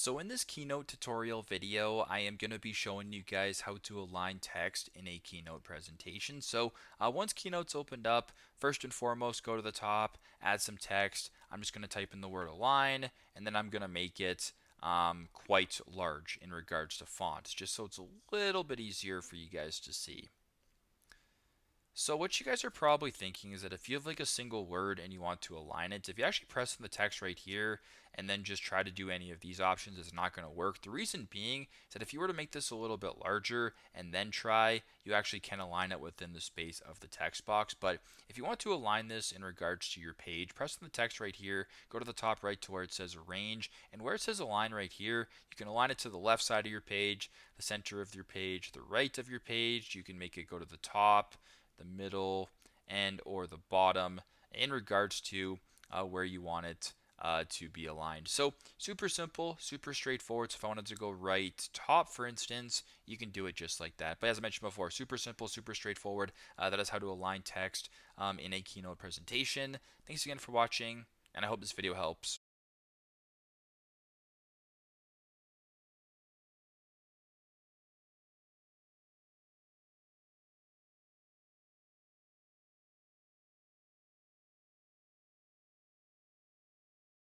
So in this Keynote tutorial video, I am going to be showing you guys how to align text in a Keynote presentation. So once Keynote's opened up, first and foremost, go to the top, add some text. I'm just going to type in the word align, and then I'm going to make it quite large in regards to fonts, just so it's a little bit easier for you guys to see. So what you guys are probably thinking is that if you have like a single word and you want to align it, if you actually press on the text right here and then just try to do any of these options, it's not going to work. The reason being is that if you were to make this a little bit larger and then try, you actually can align it within the space of the text box. But if you want to align this in regards to your page, press on the text right here, go to the top right to where it says arrange, and where it says align right here, you can align it to the left side of your page, the center of your page, the right of your page. You can make it go to the top, the middle, and or the bottom in regards to where you want it to be aligned. So super simple, super straightforward. So if I wanted to go right top, for instance, you can do it just like that. But as I mentioned before, super simple, super straightforward. That is how to align text in a Keynote presentation. Thanks again for watching, and I hope this video helps.